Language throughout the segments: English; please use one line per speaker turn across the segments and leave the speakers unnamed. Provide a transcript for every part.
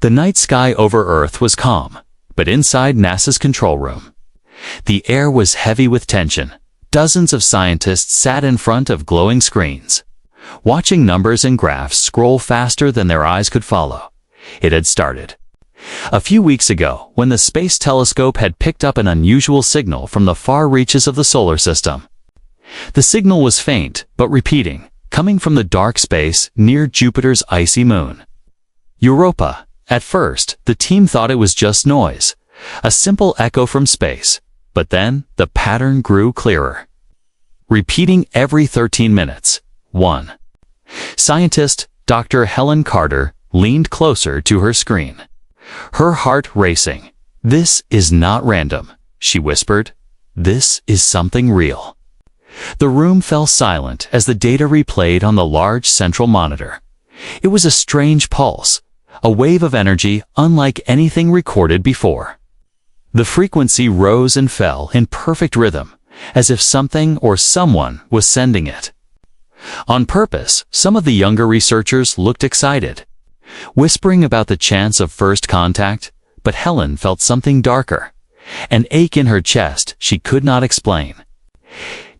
The night sky over Earth was calm, but inside NASA's control room, the air was heavy with tension. Dozens of scientists sat in front of glowing screens, watching numbers and graphs scroll faster than their eyes could follow. It had started. A few weeks ago, when the Space Telescope had picked up an unusual signal from the far reaches of the solar system. The signal was faint, but repeating, coming from the dark space near Jupiter's icy moon. Europa. At first, the team thought it was just noise, a simple echo from space, but then the pattern grew clearer. Repeating every 13 minutes. 1. Scientist Dr. Helen Carter leaned closer to her screen, her heart racing. "This is not random," she whispered. "This is something real." The room fell silent as the data replayed on the large central monitor. It was a strange pulse, a wave of energy unlike anything recorded before. The frequency rose and fell in perfect rhythm, as if something or someone was sending it. On purpose, some of the younger researchers looked excited, whispering about the chance of first contact, but Helen felt something darker, an ache in her chest she could not explain.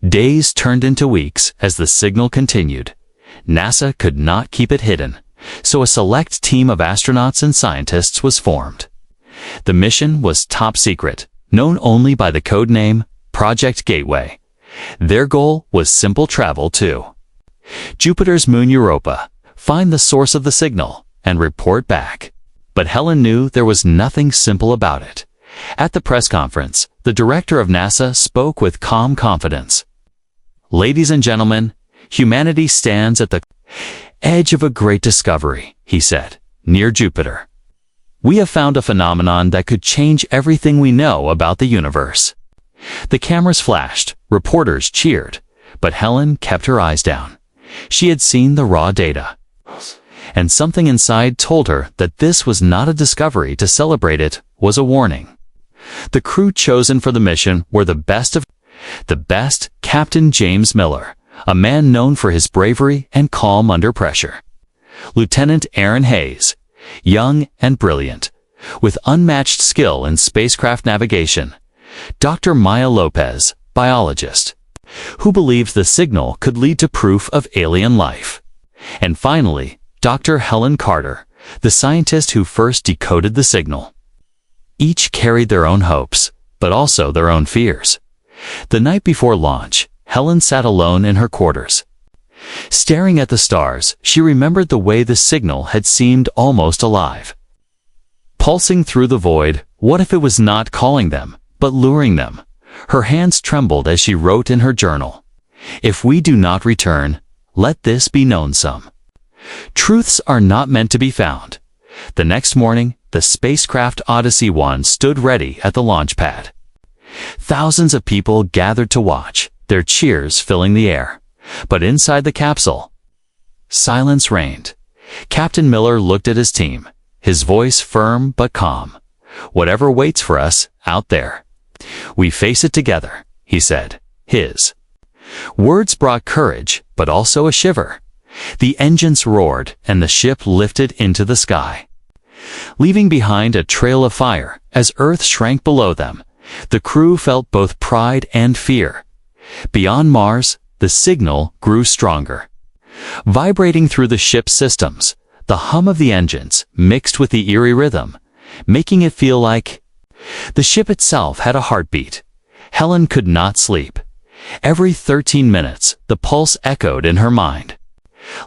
Days turned into weeks as the signal continued. NASA could not keep it hidden, so a select team of astronauts and scientists was formed. The mission was top secret, known only by the code name Project Gateway. Their goal was simple: travel to Jupiter's moon Europa, find the source of the signal, and report back. But Helen knew there was nothing simple about it. At the press conference, the director of NASA spoke with calm confidence. "Ladies and gentlemen, humanity stands at the edge of a great discovery," he said, "near Jupiter. We have found a phenomenon that could change everything we know about the universe." The cameras flashed, reporters cheered, but Helen kept her eyes down. She had seen the raw data, and something inside told her that this was not a discovery to celebrate, it was a warning. The crew chosen for the mission were the best of the best: Captain James Miller, a man known for his bravery and calm under pressure; Lieutenant Aaron Hayes, young and brilliant, with unmatched skill in spacecraft navigation; Dr. Maya Lopez, biologist, who believed the signal could lead to proof of alien life; and finally, Dr. Helen Carter, the scientist who first decoded the signal. Each carried their own hopes, but also their own fears. The night before launch, Helen sat alone in her quarters. Staring at the stars, she remembered the way the signal had seemed almost alive. Pulsing through the void, what if it was not calling them, but luring them? Her hands trembled as she wrote in her journal, "If we do not return, let this be known some truths are not meant to be found." The next morning, the spacecraft Odyssey 1 stood ready at the launch pad. Thousands of people gathered to watch, their cheers filling the air. But inside the capsule, silence reigned. Captain Miller looked at his team, his voice firm but calm. "Whatever waits for us out there, we face it together," he said. His words brought courage, but also a shiver. The engines roared, and the ship lifted into the sky, leaving behind a trail of fire. As Earth shrank below them, the crew felt both pride and fear. Beyond Mars, the signal grew stronger. Vibrating through the ship's systems, the hum of the engines mixed with the eerie rhythm, making it feel like the ship itself had a heartbeat. Helen could not sleep. Every 13 minutes, the pulse echoed in her mind,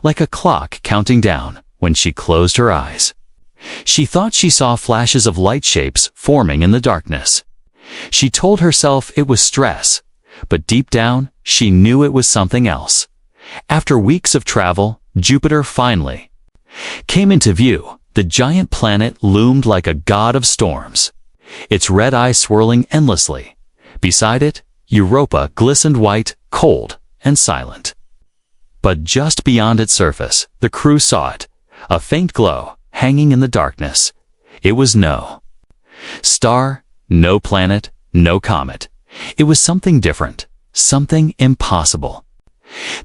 like a clock counting down. When she closed her eyes, she thought she saw flashes of light shapes forming in the darkness. She told herself it was stress, but deep down, she knew it was something else. After weeks of travel, Jupiter finally came into view. The giant planet loomed like a god of storms, its red eye swirling endlessly. Beside it, Europa glistened white, cold, and silent. But just beyond its surface, the crew saw it, a faint glow hanging in the darkness. It was no star, no planet, no comet. It was something different, something impossible.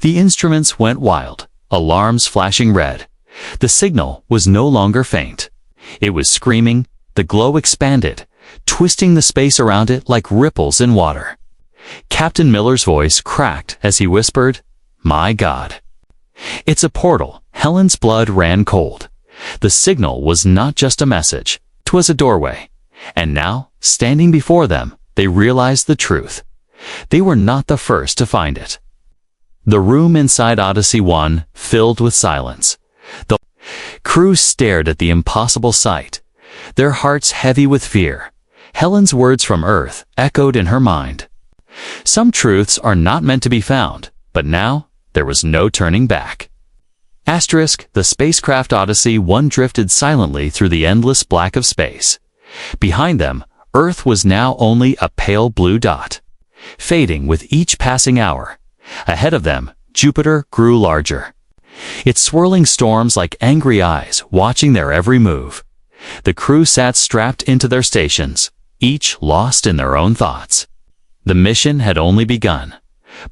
The instruments went wild, alarms flashing red. The signal was no longer faint. It was screaming, the glow expanded, twisting the space around it like ripples in water. Captain Miller's voice cracked as he whispered, "My God." "It's a portal." Helen's blood ran cold. The signal was not just a message, 'twas a doorway. And now, standing before them, they realized the truth. They were not the first to find it. The room inside Odyssey 1 filled with silence. The crew stared at the impossible sight, their hearts heavy with fear. Helen's words from Earth echoed in her mind. Some truths are not meant to be found, but now there was no turning back. The spacecraft Odyssey 1 drifted silently through the endless black of space. Behind them, Earth was now only a pale blue dot, fading with each passing hour. Ahead of them, Jupiter grew larger, its swirling storms like angry eyes watching their every move. The crew sat strapped into their stations, each lost in their own thoughts. The mission had only begun,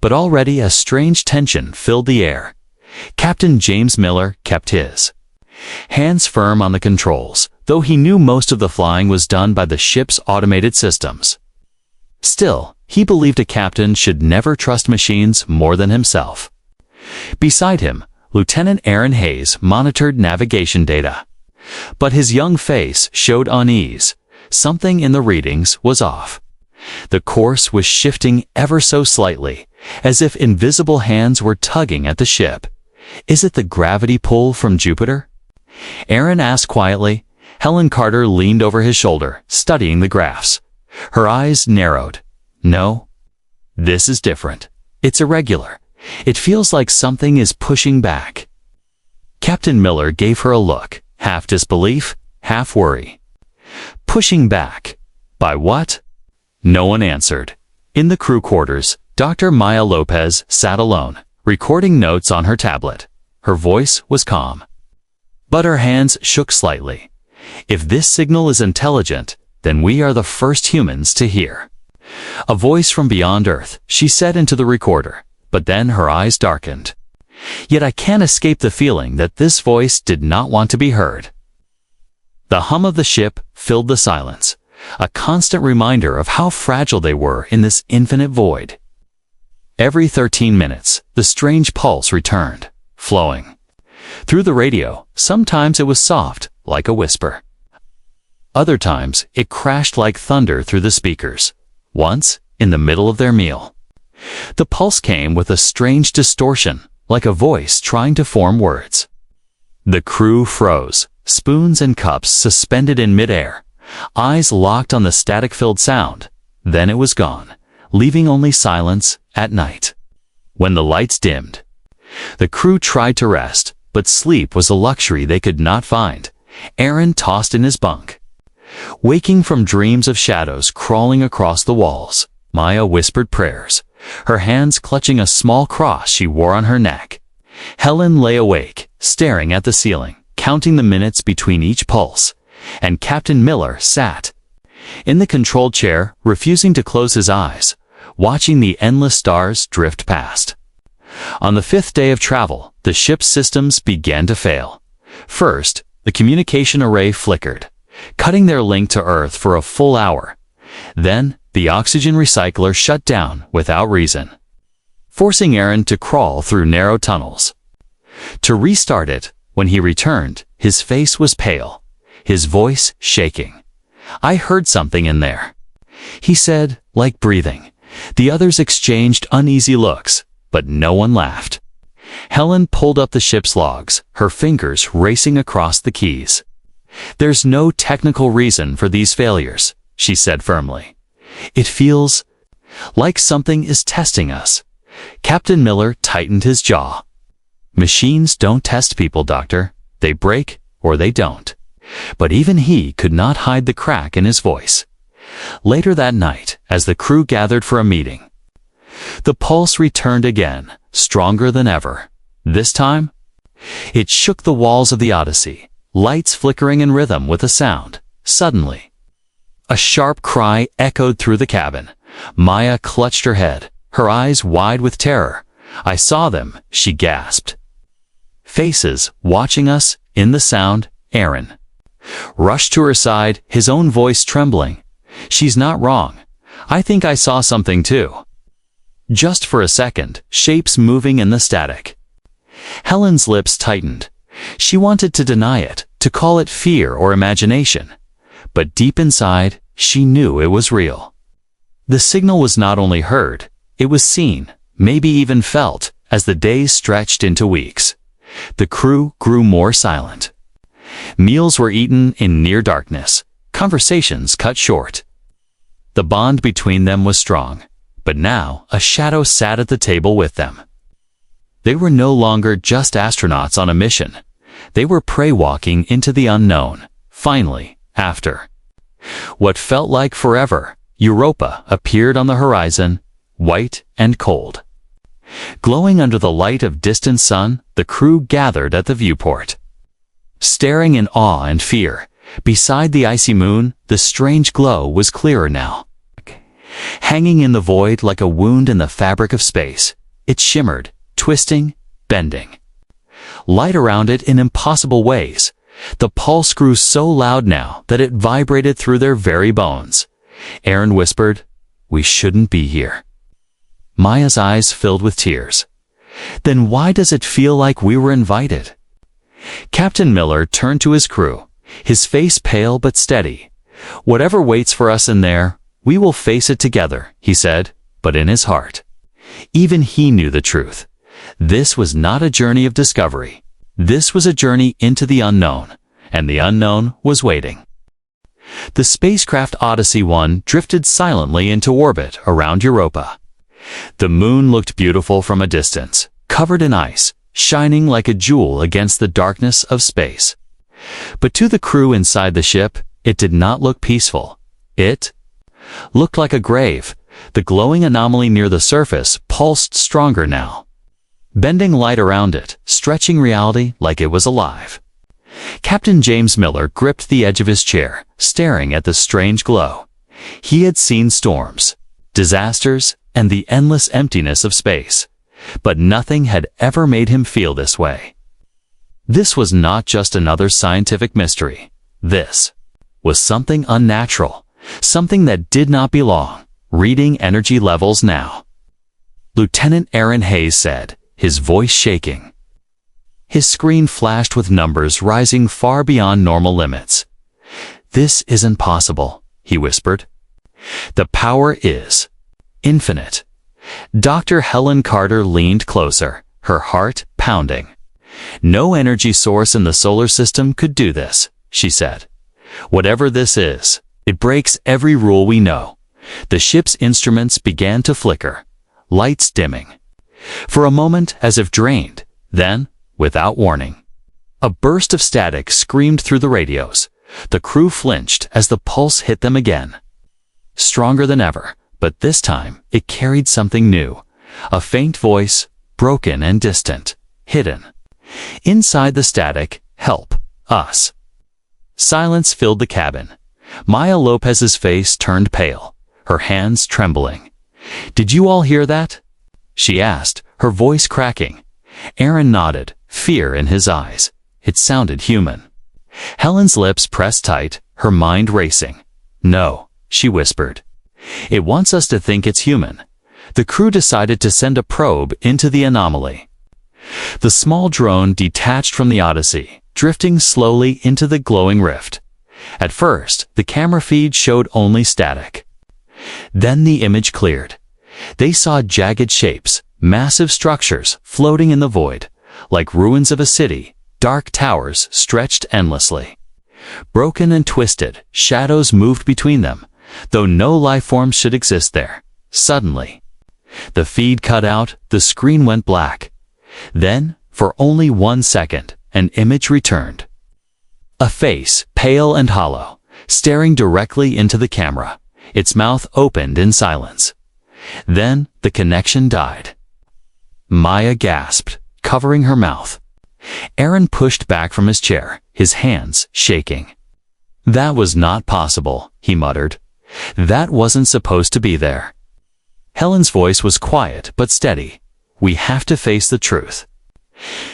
but already a strange tension filled the air. Captain James Miller kept his hands firm on the controls, though he knew most of the flying was done by the ship's automated systems. Still, he believed a captain should never trust machines more than himself. Beside him, Lieutenant Aaron Hayes monitored navigation data. But his young face showed unease. Something in the readings was off. The course was shifting ever so slightly, as if invisible hands were tugging at the ship. "Is it the gravity pull from Jupiter?" Aaron asked quietly. Helen Carter leaned over his shoulder, studying the graphs. Her eyes narrowed. "No, this is different. It's irregular. It feels like something is pushing back." Captain Miller gave her a look, half disbelief, half worry. Pushing back? By what? No one answered. In the crew quarters, Dr. Maya Lopez sat alone, recording notes on her tablet. Her voice was calm, but her hands shook slightly. "If this signal is intelligent, then we are the first humans to hear." A voice from beyond Earth, she said into the recorder, but then her eyes darkened. Yet I can't escape the feeling that this voice did not want to be heard. The hum of the ship filled the silence, a constant reminder of how fragile they were in this infinite void. Every 13 minutes, the strange pulse returned, flowing through the radio. Sometimes it was soft, like a whisper. Other times, it crashed like thunder through the speakers. Once, in the middle of their meal, the pulse came with a strange distortion, like a voice trying to form words. The crew froze, spoons and cups suspended in midair, eyes locked on the static-filled sound. Then it was gone, leaving only silence at night. When the lights dimmed, the crew tried to rest, but sleep was a luxury they could not find. Aaron tossed in his bunk, waking from dreams of shadows crawling across the walls. Maya whispered prayers, her hands clutching a small cross she wore on her neck. Helen lay awake, staring at the ceiling, counting the minutes between each pulse, and Captain Miller sat in the control chair, refusing to close his eyes, watching the endless stars drift past. On the 5th day of travel, the ship's systems began to fail. First, the communication array flickered, cutting their link to Earth for a full hour. Then, the oxygen recycler shut down without reason, forcing Aaron to crawl through narrow tunnels. To restart it, when he returned, his face was pale, his voice shaking. "I heard something in there," he said, like breathing. The others exchanged uneasy looks, but no one laughed. Helen pulled up the ship's logs, her fingers racing across the keys. "There's no technical reason for these failures," she said firmly. "It feels like something is testing us." Captain Miller tightened his jaw. "Machines don't test people, Doctor. They break or they don't." But even he could not hide the crack in his voice. Later that night, as the crew gathered for a meeting, the pulse returned again, stronger than ever. This time, it shook the walls of the Odyssey, lights flickering in rhythm with a sound. Suddenly, a sharp cry echoed through the cabin. Maya clutched her head, her eyes wide with terror. "I saw them," she gasped. "Faces watching us." In the sound, Aaron Rushed to her side, his own voice trembling. "She's not wrong. I think I saw something too." Just for a second, shapes moving in the static. Helen's lips tightened. She wanted to deny it, to call it fear or imagination. But deep inside, she knew it was real. The signal was not only heard, it was seen, maybe even felt, as the days stretched into weeks. The crew grew more silent. Meals were eaten in near darkness, conversations cut short. The bond between them was strong, but now a shadow sat at the table with them. They were no longer just astronauts on a mission. They were prey walking into the unknown. Finally, after what felt like forever, Europa appeared on the horizon, white and cold. Glowing under the light of distant sun, the crew gathered at the viewport. Staring in awe and fear, beside the icy moon, the strange glow was clearer now. Hanging in the void like a wound in the fabric of space, it shimmered, twisting, bending. Light around it in impossible ways. The pulse grew so loud now that it vibrated through their very bones. Aaron whispered, "We shouldn't be here." Maya's eyes filled with tears. "Then why does it feel like we were invited?" Captain Miller turned to his crew, his face pale but steady. "Whatever waits for us in there, we will face it together," he said, but in his heart. Even he knew the truth. This was not a journey of discovery. This was a journey into the unknown, and the unknown was waiting. The spacecraft Odyssey 1 drifted silently into orbit around Europa. The moon looked beautiful from a distance, covered in ice, shining like a jewel against the darkness of space. But to the crew inside the ship, it did not look peaceful. It looked like a grave. The glowing anomaly near the surface pulsed stronger now, bending light around it, stretching reality like it was alive. Captain James Miller gripped the edge of his chair, staring at the strange glow. He had seen storms, disasters, and the endless emptiness of space, but nothing had ever made him feel this way. This was not just another scientific mystery. This was something unnatural, something that did not belong. Reading energy levels now, Lieutenant Aaron Hayes said, his voice shaking. His screen flashed with numbers rising far beyond normal limits. "This isn't possible," he whispered. "The power is infinite." Dr. Helen Carter leaned closer, her heart pounding. "No energy source in the solar system could do this," she said. "Whatever this is, it breaks every rule we know." The ship's instruments began to flicker, lights dimming. For a moment, as if drained, then, without warning, a burst of static screamed through the radios. The crew flinched as the pulse hit them again. Stronger than ever, but this time it carried something new. A faint voice, broken and distant, hidden. Inside the static, "Help us." Silence filled the cabin. Maya Lopez's face turned pale, her hands trembling. "Did you all hear that?" she asked, her voice cracking. Aaron nodded, fear in his eyes. It sounded human. Helen's lips pressed tight, her mind racing. "No," she whispered. "It wants us to think it's human." The crew decided to send a probe into the anomaly. The small drone detached from the Odyssey, drifting slowly into the glowing rift. At first, the camera feed showed only static. Then the image cleared. They saw jagged shapes, massive structures floating in the void, like ruins of a city. Dark towers stretched endlessly. Broken and twisted, shadows moved between them, though no life form should exist there. Suddenly, the feed cut out, the screen went black. Then, for only 1 second, an image returned. A face, pale and hollow, staring directly into the camera. Its mouth opened in silence. Then the connection died. Maya gasped, covering her mouth. Aaron pushed back from his chair, his hands shaking. "That was not possible," he muttered. "That wasn't supposed to be there." Helen's voice was quiet but steady. "We have to face the truth.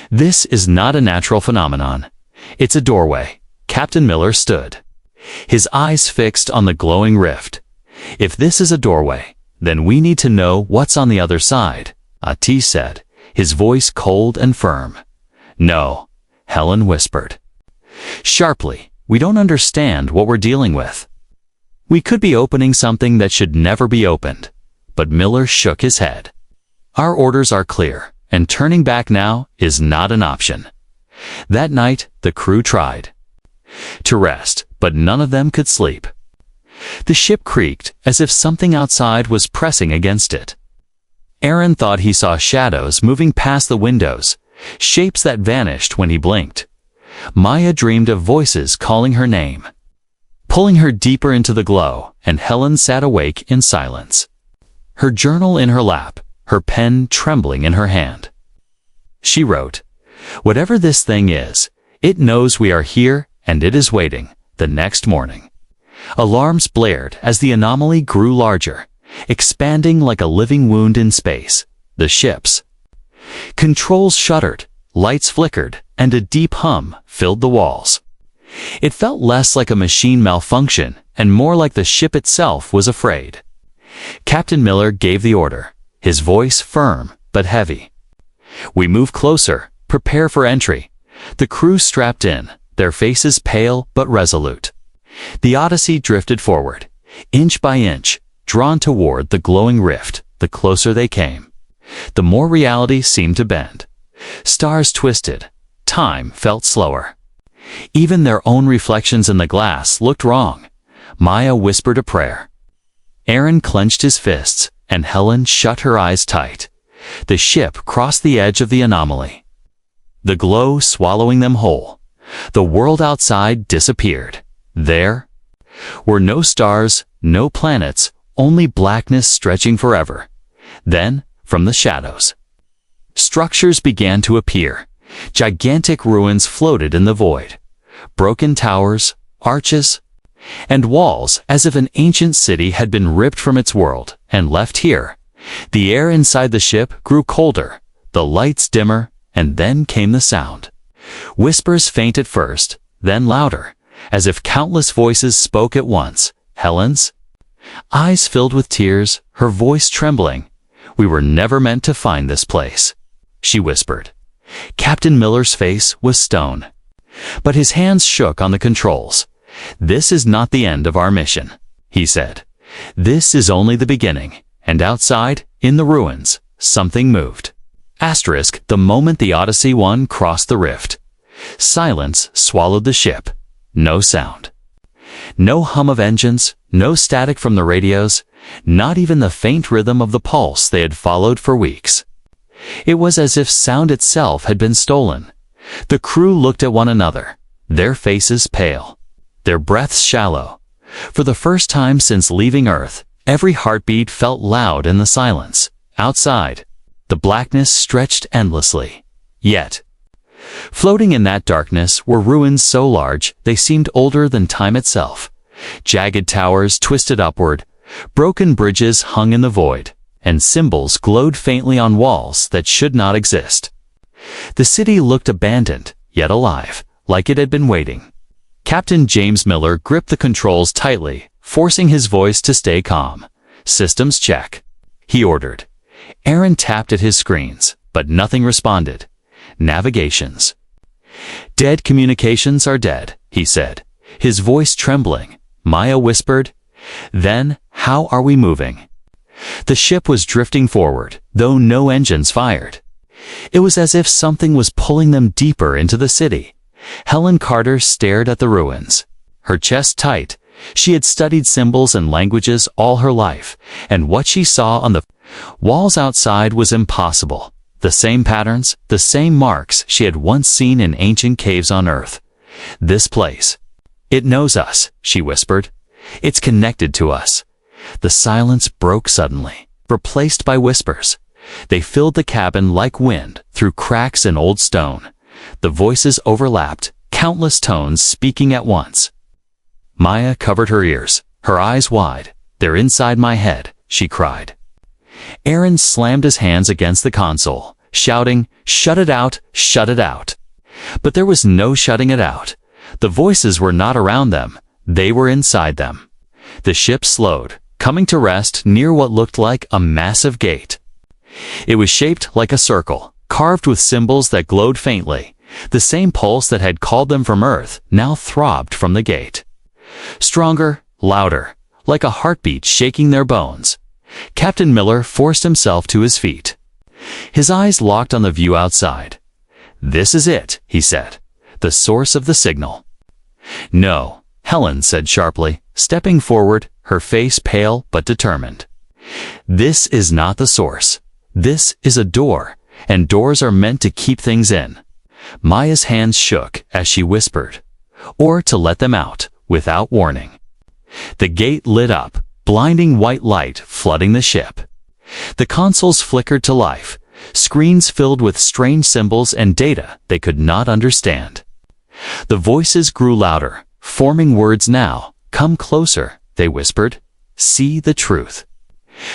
This is not a natural phenomenon. It's a doorway, Captain Miller stood, his eyes fixed on the glowing rift. "If this is a doorway, then we need to know what's on the other side," Ati said, his voice cold and firm. "No," Helen whispered. Sharply, "we don't understand what we're dealing with. We could be opening something that should never be opened." But Miller shook his head. "Our orders are clear, and turning back now is not an option." That night, the crew tried to rest, but none of them could sleep. The ship creaked as if something outside was pressing against it. Aaron thought he saw shadows moving past the windows, shapes that vanished when he blinked. Maya dreamed of voices calling her name, pulling her deeper into the glow, and Helen sat awake in silence, her journal in her lap, her pen trembling in her hand. She wrote, "Whatever this thing is, it knows we are here and it is waiting." The next morning, alarms blared as the anomaly grew larger, expanding like a living wound in space. The ship's controls shuddered, lights flickered, and a deep hum filled the walls. It felt less like a machine malfunction and more like the ship itself was afraid. Captain Miller gave the order, his voice firm but heavy. "We move closer, prepare for entry." The crew strapped in, their faces pale but resolute. The Odyssey drifted forward, inch by inch, drawn toward the glowing rift. The closer they came, the more reality seemed to bend. Stars twisted, time felt slower. Even their own reflections in the glass looked wrong. Maya whispered a prayer. Aaron clenched his fists, and Helen shut her eyes tight. The ship crossed the edge of the anomaly, the glow swallowing them whole. The world outside disappeared. There were no stars, no planets, only blackness stretching forever. Then, from the shadows, structures began to appear. Gigantic ruins floated in the void. Broken towers, arches, and walls as if an ancient city had been ripped from its world and left here. The air inside the ship grew colder, the lights dimmer, and then came the sound. Whispers faint at first, then louder, as if countless voices spoke at once. Helen's eyes filled with tears, her voice trembling. "We were never meant to find this place," she whispered. Captain Miller's face was stone, but his hands shook on the controls. "This is not the end of our mission," he said. "This is only the beginning." And outside, in the ruins, something moved. The moment the Odyssey 1 crossed the rift, silence swallowed the ship. No sound. No hum of engines, no static from the radios, not even the faint rhythm of the pulse they had followed for weeks. It was as if sound itself had been stolen. The crew looked at one another, their faces pale, their breaths shallow. For the first time since leaving Earth, every heartbeat felt loud in the silence. Outside, the blackness stretched endlessly. Yet, floating in that darkness were ruins so large they seemed older than time itself. Jagged towers twisted upward, broken bridges hung in the void, and symbols glowed faintly on walls that should not exist. The city looked abandoned, yet alive, like it had been waiting. Captain James Miller gripped the controls tightly, forcing his voice to stay calm. "Systems check," he ordered. Aaron tapped at his screens, but nothing responded. "Navigations." "Dead communications are dead," he said, his voice trembling. Maya whispered, "Then, how are we moving?" The ship was drifting forward, though no engines fired. It was as if something was pulling them deeper into the city. Helen Carter stared at the ruins, her chest tight. She had studied symbols and languages all her life, and what she saw on the walls outside was impossible. The same patterns, the same marks she had once seen in ancient caves on Earth. "This place. It knows us," she whispered. "It's connected to us." The silence broke suddenly, replaced by whispers. They filled the cabin like wind through cracks in old stone. The voices overlapped, countless tones speaking at once. Maya covered her ears, her eyes wide. "They're inside my head," she cried. Aaron slammed his hands against the console, shouting, "Shut it out, shut it out." But there was no shutting it out. The voices were not around them, they were inside them. The ship slowed, coming to rest near what looked like a massive gate. It was shaped like a circle, carved with symbols that glowed faintly. The same pulse that had called them from Earth now throbbed from the gate. Stronger, louder, like a heartbeat shaking their bones. Captain Miller forced himself to his feet. His eyes locked on the view outside. "This is it," he said, "the source of the signal." "No," Helen said sharply, stepping forward, her face pale but determined. "This is not the source. This is a door, and doors are meant to keep things in." Maya's hands shook as she whispered, "Or to let them out, without warning." The gate lit up, blinding white light flooding the ship. The consoles flickered to life, screens filled with strange symbols and data they could not understand. The voices grew louder, forming words now. "Come closer," they whispered. "See the truth."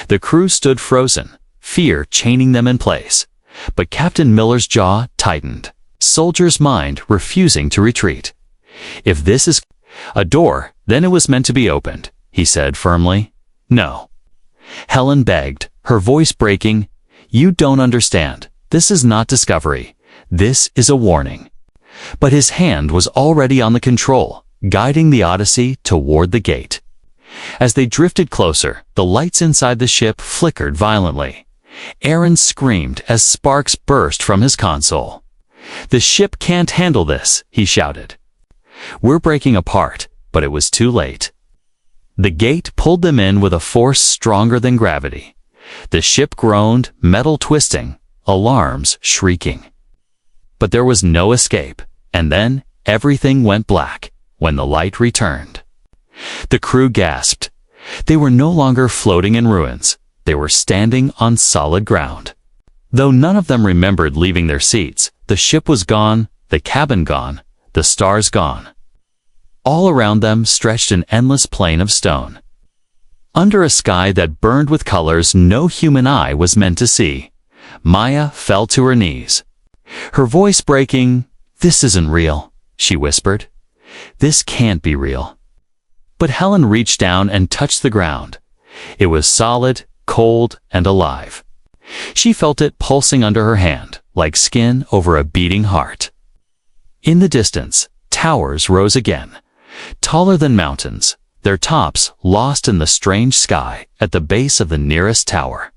The crew stood frozen, fear chaining them in place. But Captain Miller's jaw tightened, soldier's mind refusing to retreat. "If this is a door, then it was meant to be opened," he said firmly. "No." Helen begged, her voice breaking. "You don't understand. This is not discovery. This is a warning." But his hand was already on the control, guiding the Odyssey toward the gate. As they drifted closer, the lights inside the ship flickered violently. Aaron screamed as sparks burst from his console. "The ship can't handle this," he shouted. "We're breaking apart," but it was too late. The gate pulled them in with a force stronger than gravity. The ship groaned, metal twisting, alarms shrieking. But there was no escape, and then everything went black when the light returned. The crew gasped. They were no longer floating in ruins. They were standing on solid ground. Though none of them remembered leaving their seats, the ship was gone, the cabin gone, the stars gone. All around them stretched an endless plain of stone. Under a sky that burned with colors no human eye was meant to see, Maya fell to her knees. Her voice breaking, "This isn't real," she whispered. "This can't be real." But Helen reached down and touched the ground. It was solid, cold, and alive. She felt it pulsing under her hand, like skin over a beating heart. In the distance, towers rose again, taller than mountains, their tops lost in the strange sky at the base of the nearest tower.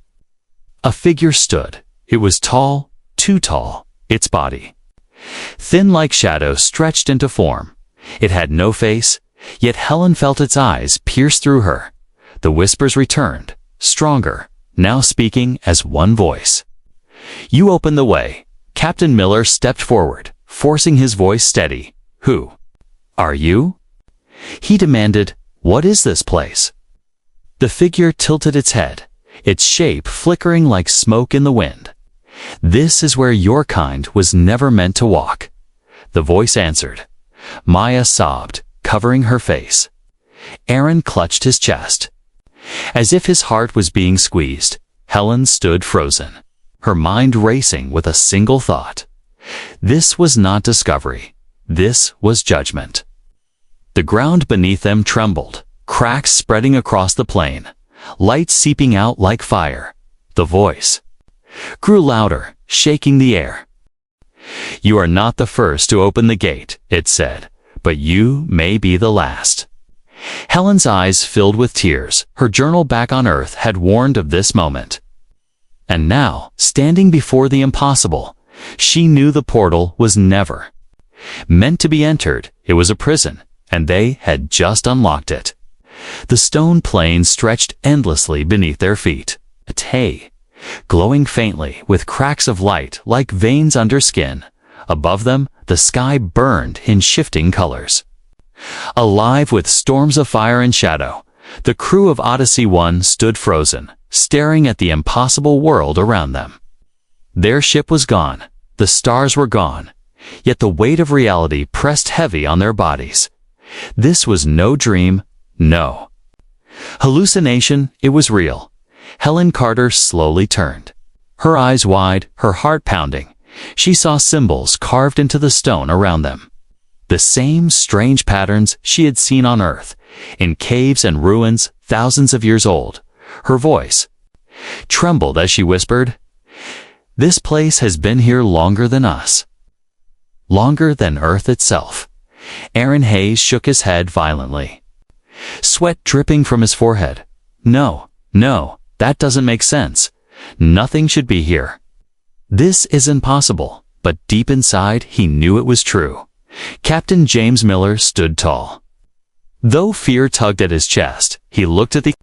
A figure stood. It was tall, too tall, its body thin like shadow stretched into form. It had no face, yet Helen felt its eyes pierce through her. The whispers returned, stronger, now speaking as one voice. "You open the way." Captain Miller stepped forward, forcing his voice steady. "Who are you?" he demanded. "What is this place?" The figure tilted its head, its shape flickering like smoke in the wind. "This is where your kind was never meant to walk," the voice answered. Maya sobbed, covering her face. Aaron clutched his chest. As if his heart was being squeezed, Helen stood frozen, her mind racing with a single thought. This was not discovery. This was judgment. The ground beneath them trembled, cracks spreading across the plain, light seeping out like fire. The voice grew louder, shaking the air. "You are not the first to open the gate," it said, "but you may be the last." Helen's eyes filled with tears. Her journal back on Earth had warned of this moment. And now, standing before the impossible, she knew the portal was never meant to be entered. It was a prison, and they had just unlocked it. The stone plain stretched endlessly beneath their feet, a tay, glowing faintly with cracks of light like veins under skin. Above them, the sky burned in shifting colors. Alive with storms of fire and shadow, the crew of Odyssey 1 stood frozen, staring at the impossible world around them. Their ship was gone, the stars were gone, yet the weight of reality pressed heavy on their bodies. This was no dream, no hallucination, it was real. Helen Carter slowly turned, her eyes wide, her heart pounding. She saw symbols carved into the stone around them. The same strange patterns she had seen on Earth, in caves and ruins thousands of years old. Her voice trembled as she whispered, "This place has been here longer than us. Longer than Earth itself." Aaron Hayes shook his head violently, sweat dripping from his forehead. No, that doesn't make sense. Nothing should be here. This isn't possible, but deep inside he knew it was true. Captain James Miller stood tall. Though fear tugged at his chest, he looked at the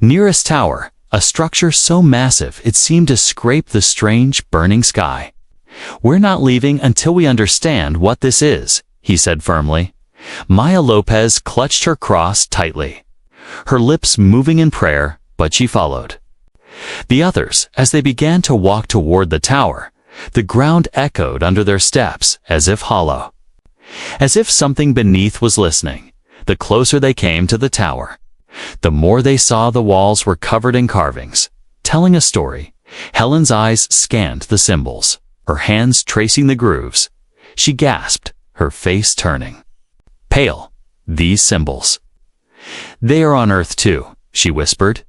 nearest tower, a structure so massive it seemed to scrape the strange, burning sky. "We're not leaving until we understand what this is," he said firmly. Maya Lopez clutched her cross tightly, her lips moving in prayer, but she followed. The others, as they began to walk toward the tower, the ground echoed under their steps as if hollow. As if something beneath was listening. The closer they came to the tower, the more they saw the walls were covered in carvings, telling a story. Helen's eyes scanned the symbols, her hands tracing the grooves. She gasped, her face turning pale. "These symbols. They are on Earth too," she whispered.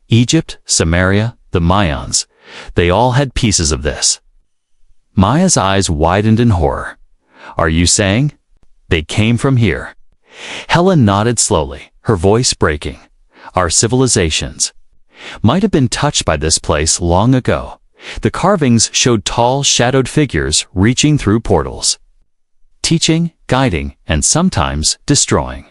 "Egypt, Samaria, the Mayans, they all had pieces of this." Maya's eyes widened in horror. "Are you saying they came from here?" Helen nodded slowly, her voice breaking. "Our civilizations might have been touched by this place long ago." The carvings showed tall, shadowed figures reaching through portals, teaching, guiding, and sometimes destroying.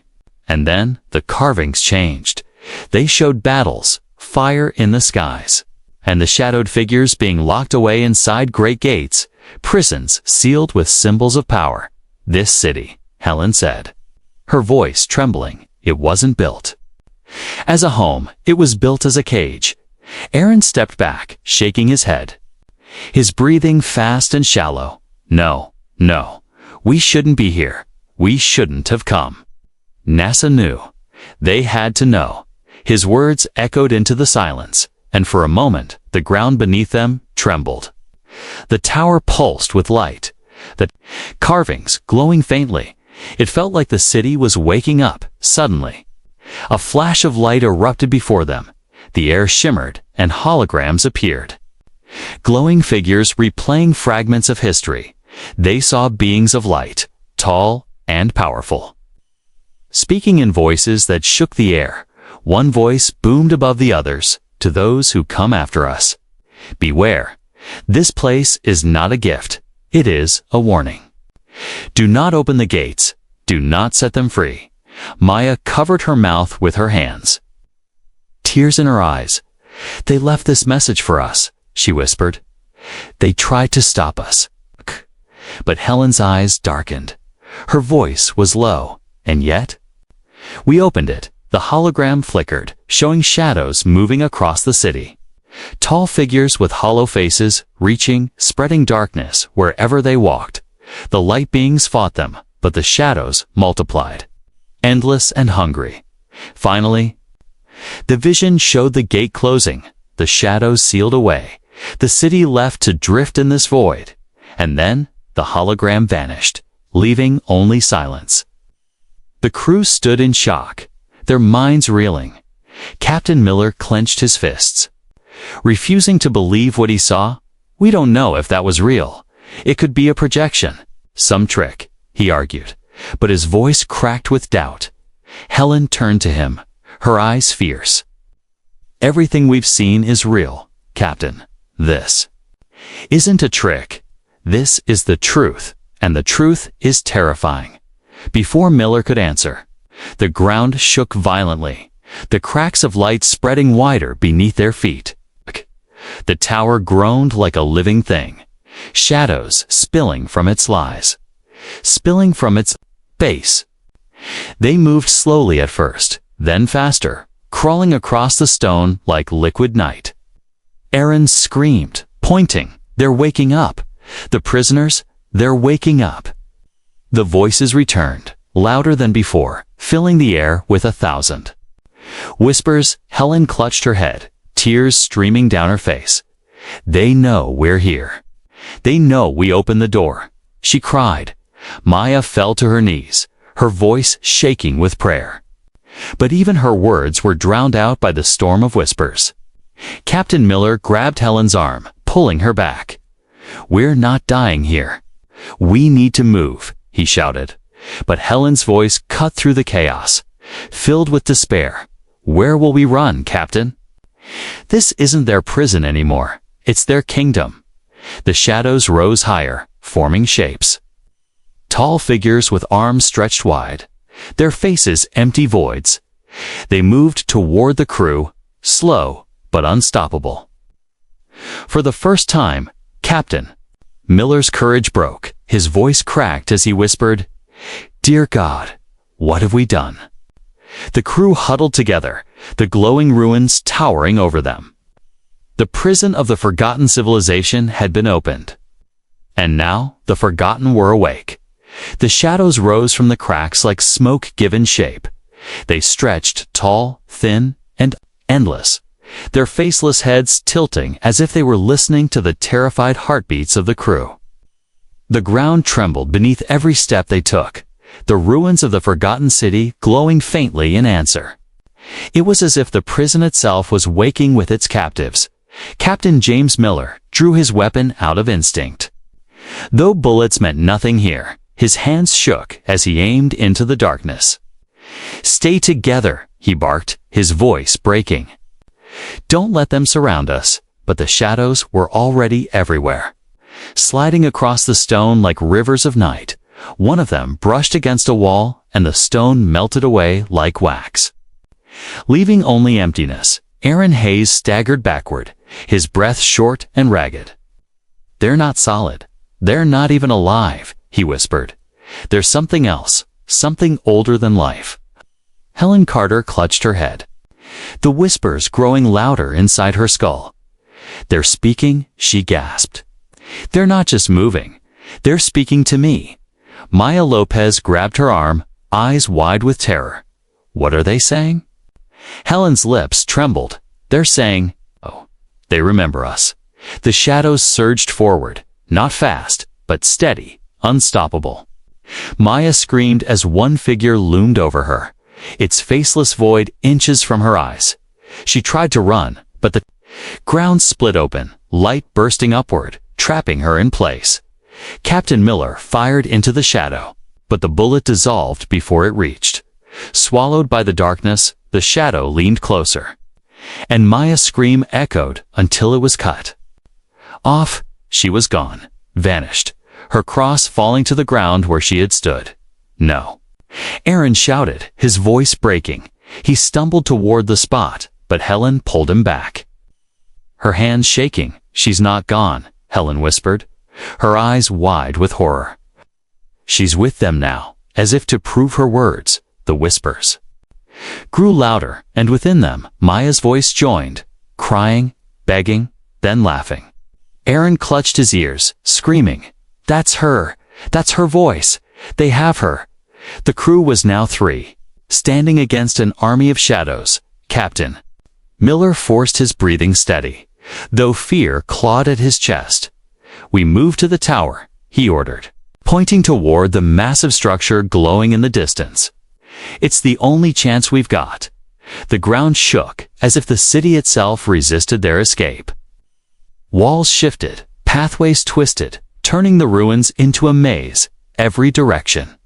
And then the carvings changed. They showed battles, fire in the skies, and the shadowed figures being locked away inside great gates, prisons sealed with symbols of power. "This city," Helen said, her voice trembling, "it wasn't built as a home, it was built as a cage." Aaron stepped back, shaking his head, his breathing fast and shallow. No, we shouldn't be here. We shouldn't have come." NASA knew. They had to know. His words echoed into the silence, and for a moment, the ground beneath them trembled. The tower pulsed with light, the carvings glowing faintly. It felt like the city was waking up, suddenly. A flash of light erupted before them. The air shimmered, and holograms appeared. Glowing figures replaying fragments of history. They saw beings of light, tall and powerful, speaking in voices that shook the air. One voice boomed above the others, "To those who come after us, beware. This place is not a gift. It is a warning. Do not open the gates. Do not set them free." Maya covered her mouth with her hands, tears in her eyes. "They left this message for us," she whispered. "They tried to stop us." But Helen's eyes darkened. Her voice was low, and yet, "We opened it." The hologram flickered, showing shadows moving across the city. Tall figures with hollow faces, reaching, spreading darkness wherever they walked. The light beings fought them, but the shadows multiplied, endless and hungry. Finally, the vision showed the gate closing, the shadows sealed away, the city left to drift in this void. And then, the hologram vanished, leaving only silence. The crew stood in shock, their minds reeling. Captain Miller clenched his fists, refusing to believe what he saw. "We don't know if that was real. It could be a projection, some trick," he argued, but his voice cracked with doubt. Helen turned to him, her eyes fierce. "Everything we've seen is real, Captain. This isn't a trick. This is the truth, and the truth is terrifying." Before Miller could answer, the ground shook violently, the cracks of light spreading wider beneath their feet. The tower groaned like a living thing, shadows spilling from its lies, spilling from its base. They moved slowly at first, then faster, crawling across the stone like liquid night. Aaron screamed, pointing, "They're waking up! The prisoners, they're waking up!" The voices returned, louder than before, filling the air with 1,000 whispers. Helen clutched her head, tears streaming down her face. "They know we're here. They know we opened the door," she cried, Maya fell to her knees, her voice shaking with prayer. But even her words were drowned out by the storm of whispers. Captain Miller grabbed Helen's arm, pulling her back. "We're not dying here. We need to move," he shouted. But Helen's voice cut through the chaos, filled with despair. "Where will we run, Captain? This isn't their prison anymore. It's their kingdom." The shadows rose higher, forming shapes. Tall figures with arms stretched wide, their faces empty voids. They moved toward the crew, slow but unstoppable. For the first time, Captain Miller's courage broke. His voice cracked as he whispered, "Dear God, what have we done?" The crew huddled together, the glowing ruins towering over them. The prison of the forgotten civilization had been opened. And now the forgotten were awake. The shadows rose from the cracks like smoke given shape. They stretched tall, thin, and endless, their faceless heads tilting as if they were listening to the terrified heartbeats of the crew. The ground trembled beneath every step they took, the ruins of the forgotten city glowing faintly in answer. It was as if the prison itself was waking with its captives. Captain James Miller drew his weapon out of instinct. Though bullets meant nothing here, his hands shook as he aimed into the darkness. "Stay together," he barked, his voice breaking. "Don't let them surround us." But the shadows were already everywhere, sliding across the stone like rivers of night. One of them brushed against a wall, and the stone melted away like wax. Leaving only emptiness, Aaron Hayes staggered backward, his breath short and ragged. "They're not solid. They're not even alive," he whispered. "There's something else, something older than life." Helen Carter clutched her head, the whispers growing louder inside her skull. "They're speaking," she gasped. "They're not just moving. They're speaking to me." Maya Lopez grabbed her arm, eyes wide with terror. "What are they saying?" Helen's lips trembled. "They're saying, oh, they remember us." The shadows surged forward, not fast, but steady, unstoppable. Maya screamed as one figure loomed over her, its faceless void inches from her eyes. She tried to run, but the ground split open, light bursting upward, trapping her in place. Captain Miller fired into the shadow, but the bullet dissolved before it reached. Swallowed by the darkness, the shadow leaned closer, and Maya's scream echoed until it was cut off. She was gone, vanished, her cross falling to the ground where she had stood. "No!" Aaron shouted, his voice breaking. He stumbled toward the spot, but Helen pulled him back. Her hands shaking. "She's not gone," Helen whispered, her eyes wide with horror. "She's with them now," as if to prove her words. The whispers grew louder, and within them, Maya's voice joined, crying, begging, then laughing. Aaron clutched his ears, screaming, "That's her! That's her voice! They have her!" The crew was now three, standing against an army of shadows. Captain Miller forced his breathing steady, though fear clawed at his chest. "We move to the tower," he ordered, pointing toward the massive structure glowing in the distance. "It's the only chance we've got." The ground shook, as if the city itself resisted their escape. Walls shifted, pathways twisted, turning the ruins into a maze. Every direction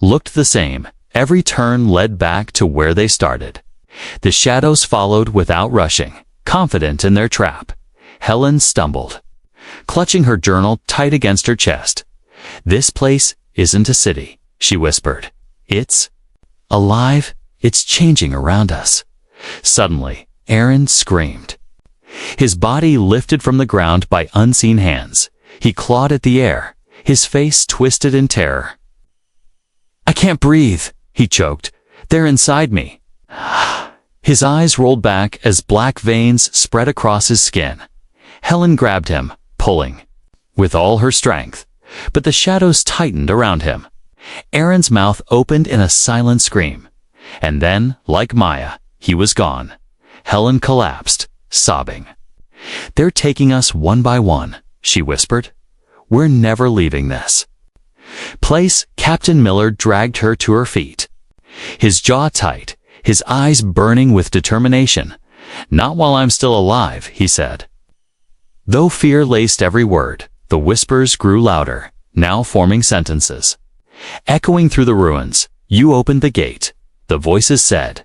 looked the same. Every turn led back to where they started. The shadows followed without rushing, confident in their trap. Helen stumbled, clutching her journal tight against her chest. "This place isn't a city," she whispered. "It's alive. It's changing around us." Suddenly, Aaron screamed. His body lifted from the ground by unseen hands. He clawed at the air, his face twisted in terror. "I can't breathe," he choked. "They're inside me." His eyes rolled back as black veins spread across his skin. Helen grabbed him, pulling with all her strength, but the shadows tightened around him. Aaron's mouth opened in a silent scream, and then, like Maya, he was gone. Helen collapsed, sobbing. "They're taking us one by one," she whispered. "We're never leaving this." Place, Captain Miller dragged her to her feet. His jaw tight, his eyes burning with determination. "Not while I'm still alive," he said. Though fear laced every word, the whispers grew louder, now forming sentences. Echoing through the ruins, "You opened the gate," the voices said.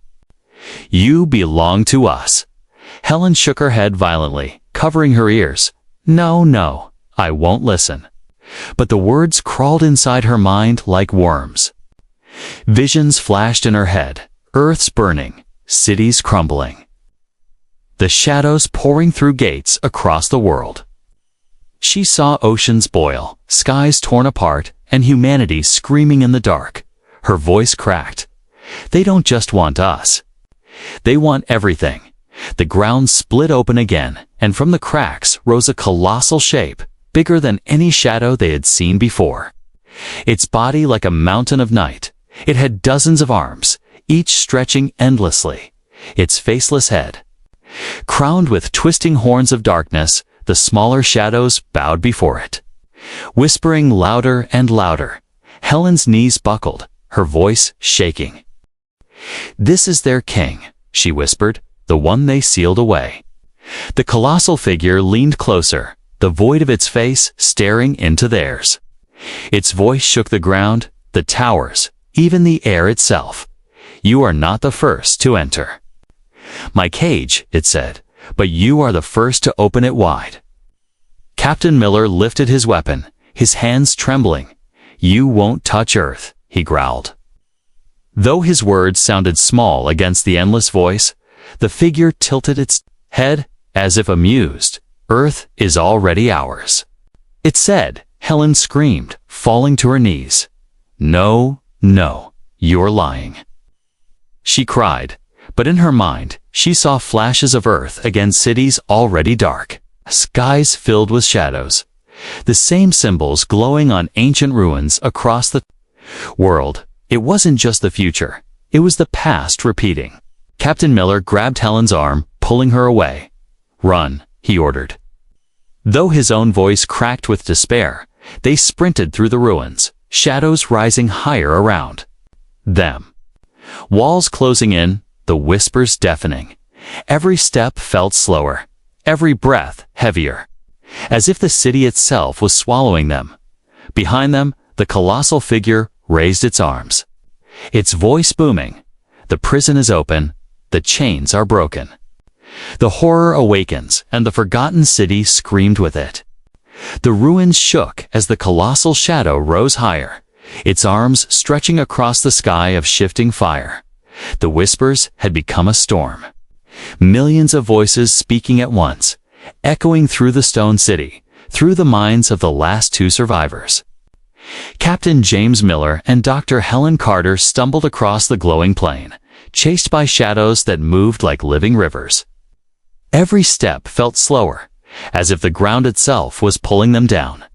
"You belong to us." Helen shook her head violently, covering her ears. "No, no, I won't listen." But the words crawled inside her mind like worms. Visions flashed in her head, Earth's burning, cities crumbling. The shadows pouring through gates across the world. She saw oceans boil, skies torn apart, and humanity screaming in the dark. Her voice cracked. "They don't just want us. They want everything." The ground split open again, and from the cracks rose a colossal shape, bigger than any shadow they had seen before. Its body like a mountain of night. It had dozens of arms, each stretching endlessly. Its faceless head, crowned with twisting horns of darkness, the smaller shadows bowed before it. Whispering louder and louder, Helen's knees buckled, her voice shaking. "This is their king," she whispered, "the one they sealed away." The colossal figure leaned closer, the void of its face staring into theirs. Its voice shook the ground, the towers, even the air itself. "You are not the first to enter my cage," it said, "but you are the first to open it wide." Captain Miller lifted his weapon, his hands trembling. "You won't touch Earth," he growled. Though his words sounded small against the endless voice, the figure tilted its head as if amused. "Earth is already ours," it said. Helen screamed, falling to her knees. "No, no, you're lying," she cried, but in her mind, she saw flashes of Earth against cities already dark, skies filled with shadows, the same symbols glowing on ancient ruins across the world. It wasn't just the future, it was the past repeating. Captain Miller grabbed Helen's arm, pulling her away. "Run," he ordered. Though his own voice cracked with despair, they sprinted through the ruins, shadows rising higher around them. Walls closing in, the whispers deafening. Every step felt slower, every breath heavier, as if the city itself was swallowing them. Behind them, the colossal figure raised its arms, its voice booming. "The prison is open, the chains are broken." The horror awakens, and the forgotten city screamed with it. The ruins shook as the colossal shadow rose higher, its arms stretching across the sky of shifting fire. The whispers had become a storm. Millions of voices speaking at once, echoing through the stone city, through the minds of the last two survivors. Captain James Miller and Dr. Helen Carter stumbled across the glowing plain, chased by shadows that moved like living rivers. Every step felt slower, as if the ground itself was pulling them down.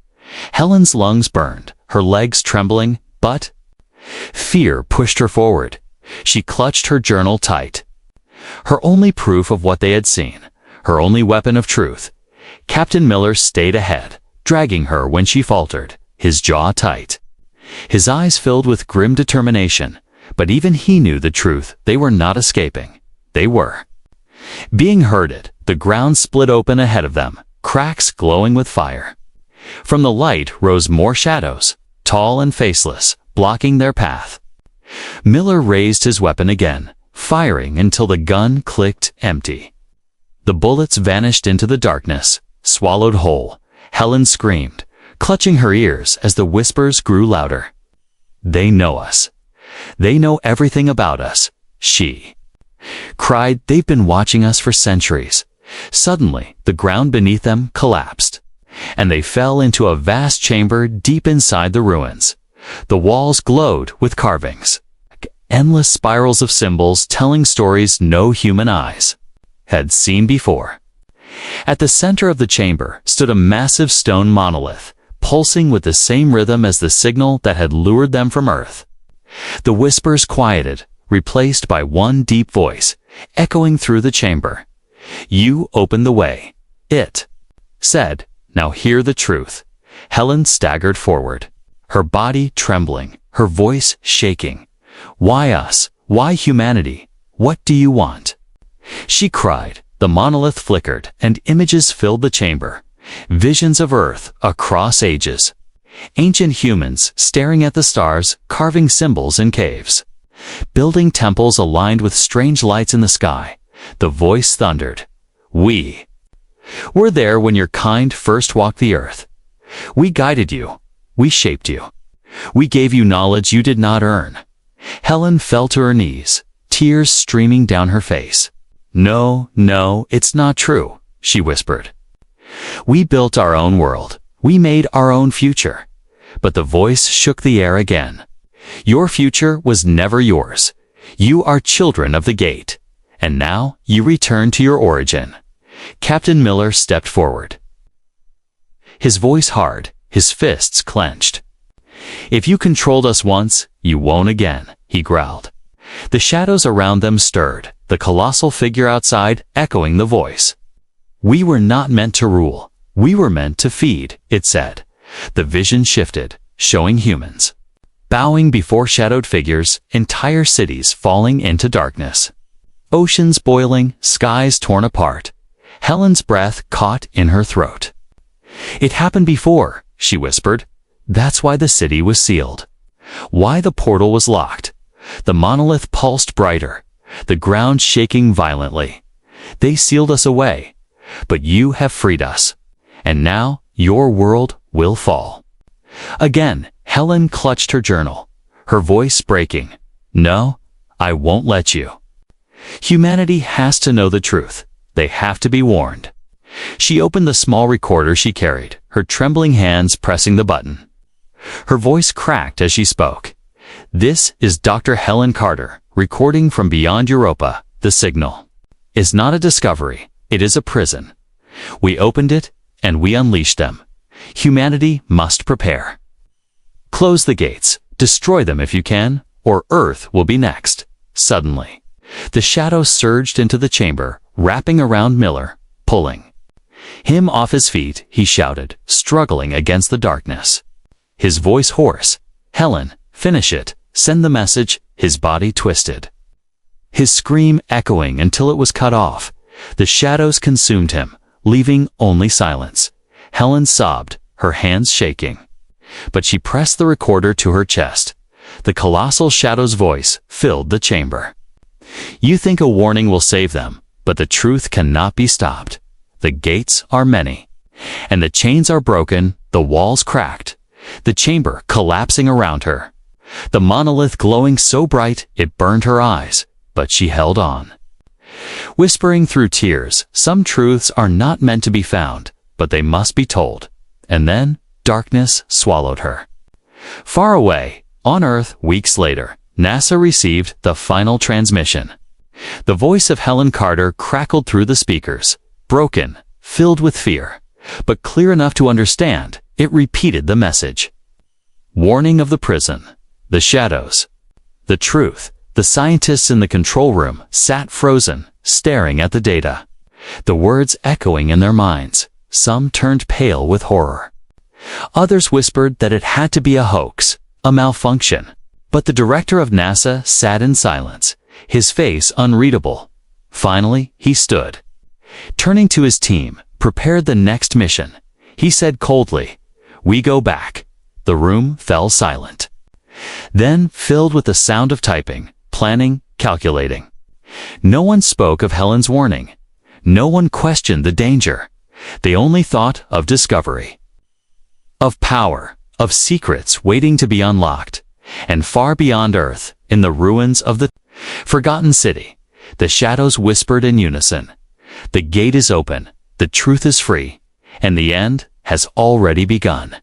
Helen's lungs burned, her legs trembling, but fear pushed her forward. She clutched her journal tight. Her only proof of what they had seen, her only weapon of truth. Captain Miller stayed ahead, dragging her when she faltered, his jaw tight. His eyes filled with grim determination, but even he knew the truth. They were not escaping. They were being herded. The ground split open ahead of them, cracks glowing with fire. From the light rose more shadows, tall and faceless, blocking their path. Miller raised his weapon again, firing until the gun clicked empty. The bullets vanished into the darkness, swallowed whole. Helen screamed, clutching her ears as the whispers grew louder. "They know us. They know everything about us," she cried. "They've been watching us for centuries." Suddenly, the ground beneath them collapsed, and they fell into a vast chamber deep inside the ruins. The walls glowed with carvings, endless spirals of symbols telling stories no human eyes had seen before. At the center of the chamber stood a massive stone monolith, pulsing with the same rhythm as the signal that had lured them from Earth. The whispers quieted, replaced by one deep voice, echoing through the chamber. "You opened the way," it said. "Now hear the truth." Helen staggered forward, her body trembling, her voice shaking. "Why us? Why humanity? What do you want?" She cried. The monolith flickered, and images filled the chamber. Visions of Earth across ages. Ancient humans staring at the stars, carving symbols in caves. Building temples aligned with strange lights in the sky. The voice thundered. "We were there when your kind first walked the earth. We guided you. We shaped you. We gave you knowledge you did not earn." Helen fell to her knees, tears streaming down her face. "No, no, it's not true," she whispered. "We built our own world. We made our own future." But the voice shook the air again. "Your future was never yours. You are children of the gate. And now you return to your origin." Captain Miller stepped forward. His voice hard, his fists clenched. "If you controlled us once, you won't again," he growled. The shadows around them stirred, the colossal figure outside echoing the voice. "We were not meant to rule. We were meant to feed," it said. The vision shifted, showing humans bowing before shadowed figures, entire cities falling into darkness. Oceans boiling, skies torn apart. Helen's breath caught in her throat. "It happened before," she whispered. "That's why the city was sealed. Why the portal was locked." The monolith pulsed brighter, the ground shaking violently. "They sealed us away, but you have freed us. And now your world will fall." Again, Helen clutched her journal, her voice breaking. "No, I won't let you. Humanity has to know the truth. They have to be warned." She opened the small recorder she carried, her trembling hands pressing the button. Her voice cracked as she spoke. "This is Dr. Helen Carter, recording from beyond Europa. The signal is not a discovery, it is a prison. We opened it, and we unleashed them. Humanity must prepare. Close the gates, destroy them if you can, or Earth will be next." Suddenly, the shadow surged into the chamber, wrapping around Miller, pulling him off his feet. He shouted, struggling against the darkness. His voice hoarse. "Helen, finish it, send the message." His body twisted, his scream echoing until it was cut off. The shadows consumed him, leaving only silence. Helen sobbed, her hands shaking. But she pressed the recorder to her chest. The colossal shadow's voice filled the chamber. "You think a warning will save them, but the truth cannot be stopped. The gates are many, and the chains are broken, the walls cracked, the chamber collapsing around her. The monolith glowing so bright it burned her eyes, but she held on. Whispering through tears, some truths are not meant to be found, but they must be told. And then darkness swallowed her. Far away, on Earth, weeks later, NASA received the final transmission. The voice of Helen Carter crackled through the speakers, broken, filled with fear, but clear enough to understand. It repeated the message. Warning of the prison, the shadows, the truth. The scientists in the control room sat frozen, staring at the data, the words echoing in their minds. Some turned pale with horror. Others whispered that it had to be a hoax, a malfunction. But the director of NASA sat in silence, his face unreadable. Finally, he stood. Turning to his team, prepared the next mission. He said coldly, "We go back." The room fell silent. Then, filled with the sound of typing, planning, calculating. No one spoke of Helen's warning. No one questioned the danger. They only thought of discovery, of power, of secrets waiting to be unlocked. And far beyond Earth, in the ruins of the forgotten city, the shadows whispered in unison. The gate is open, the truth is free, and the end has already begun.